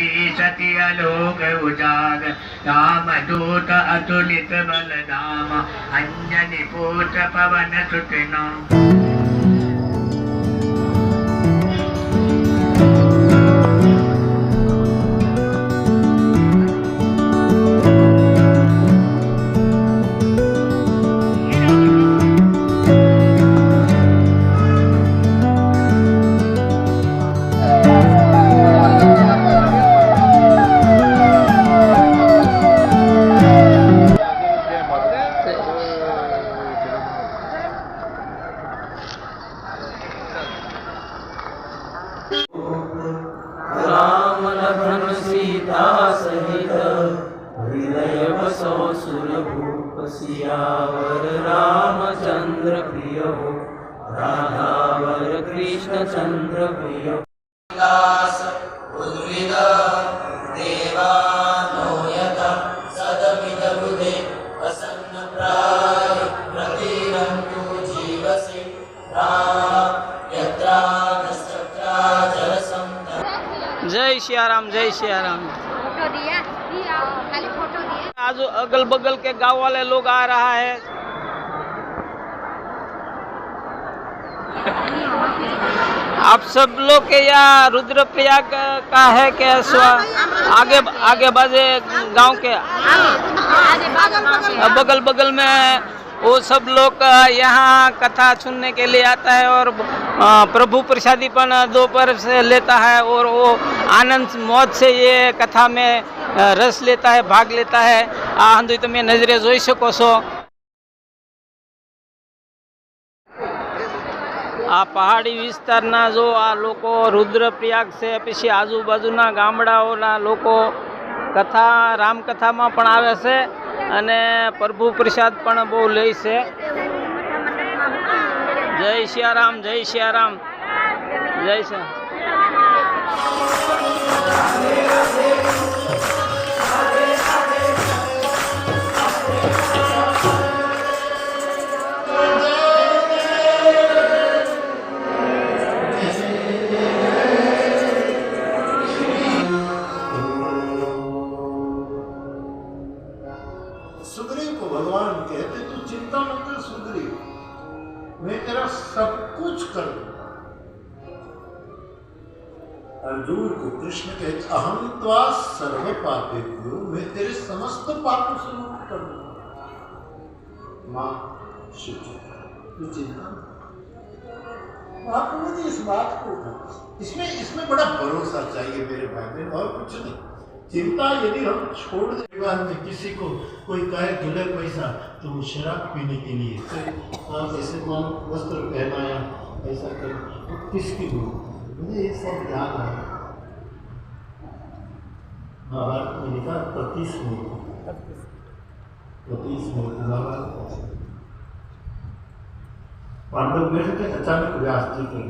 सती सती आलोक उजागर रामदूत अतुलित बल धाम अंजनी पुत्र पवन सुत नाम। राम लखन सीता सहित हृदय बसो सुरभूप सियावर रामचंद्र प्रिय हो राधावर कृष्ण चंद्र प्रिय दास उद्विद देवानोयत सदमिद बुधे प्रसन्न प्राय प्रतिरंतु जीवसे यत्रा नक्षत्रा जलसं। जय सियाराम जय सियाराम। फोटो दिया खाली फोटो दिया। आज अगल बगल के गांव वाले लोग आ रहा है। आप सब लोग के यहाँ रुद्रप्रयाग का है क्या? आगे आगे बाजे गांव के बगल बगल में वो सब लोग यहाँ कथा सुनने के लिए आता है और प्रभु प्रसादी पण दोपहर से लेता है और वो आनंद मौज से ये कथा में रस लेता है, भाग लेता है। आ हंधु तमे नजरे जोई सको छो। आ पहाड़ी विस्तारना जो आ लोको रुद्रप्रयाग से पीछे आजूबाजूना गामडाओना लोको कथा रामकथामां पण आवे छे અને પ્રભુ પ્રસાદ પણ બહુ લે છે। જય સિયારામ જય સિયારામ જય સિયા। सुग्रीव को भगवान कहते तू चिंता मत कर सुग्रीव, मैं तेरा सब कुछ कर दूंगा। अर्जुन को कृष्ण कहते अहम त्वा सर्व पापेभ्यो, मैं तेरे समस्त पापों से मुक्त कर दूंगा। मां शुचि तू चिंता मत। इस बात को इसमें बड़ा भरोसा चाहिए मेरे भाई बहन, और कुछ नहीं। चिंता यदि हम छोड़ दे, परिवार में किसी को कोई कहे दुल्हे पैसा तो वो शराब पीने के लिए आप ऐसे कौन वस्त्र पहनाया ऐसा कर तो किसकी मुझे ये सब याद है। महाभारत में लिखा 35 मूर्ति महाभारत। पांडव बैठे थे, अचानक व्यास जी कर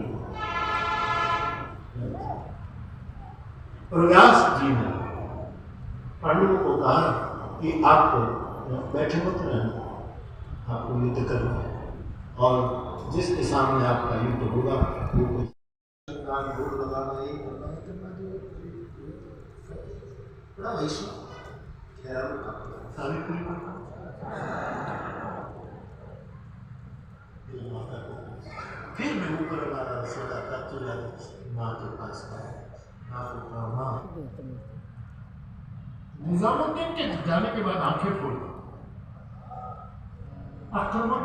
और व्यास जी ने पांडवों को कहा कि आप बैठे मत रहना, आपको युद्ध करना है और जिसके सामने आपका युद्ध होगा वो लगाना ही बड़ा वैश्व सारी पूरी फिर मैं ऊपर वाला सोचा था तुझा माँ के पास माँ को कहा माँ। निजामुद्दीन के जाने के बाद आंखें खोल आक्रमण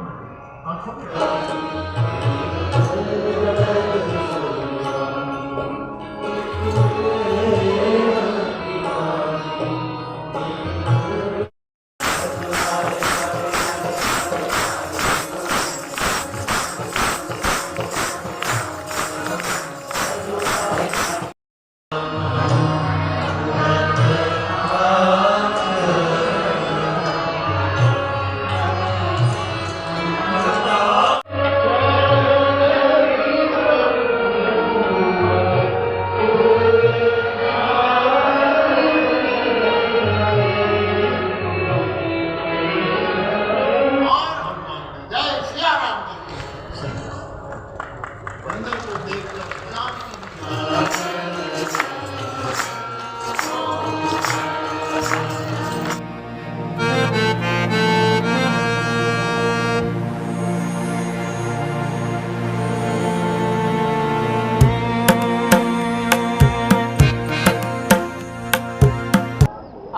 आंखों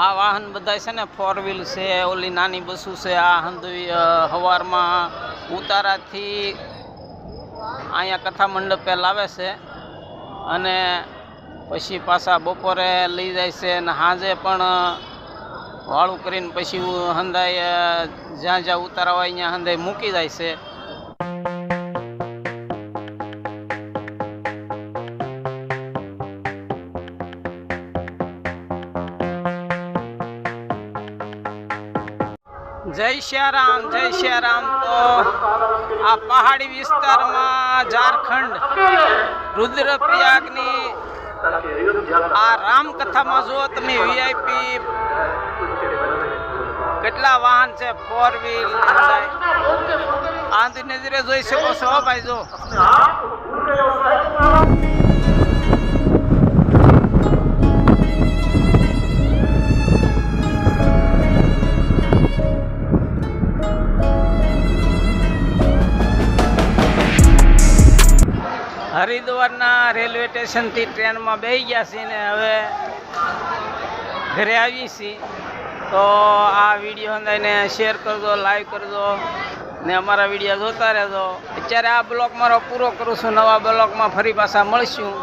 આ વાહન બધા છે ને 4 વ્હીલ છે, ઓલી નાની બસો છે. આ હંધવી સવારમાં ઉતારાથી અહીંયા કથા મંડપે લાવે છે અને પછી પાછા બપોરે લઈ જાય છે અને સાંજે પણ વાળું કરીને પછી હંધાય જ્યાં જ્યાં ઉતારા હોય ત્યાં હંધાય મૂકી જાય છે. જય શ્યારામ, જય શ્યારામ. તો આ પહાડી વિસ્તારમાં ઝારખંડ રુદ્રપ્રયાગની આ રામકથામાં જો તમે વીઆઈપી કેટલા વાહન છે, 4 વ્હીલ આંધી નજરે જોઈ શકો છો ભાઈ. જો હરિદ્વારના રેલવે સ્ટેશનથી ટ્રેનમાં બેસી ગયા છીએ ને હવે ઘરે આવી છીએ. તો આ વિડીયો અંદાઈને શેર કરજો, લાઈક કરજો ને અમારા વિડીયો જોતા રહેજો. અત્યારે આ બ્લોગ મારો પૂરો કરું છું. નવા બ્લોગમાં ફરી પાછા મળશું.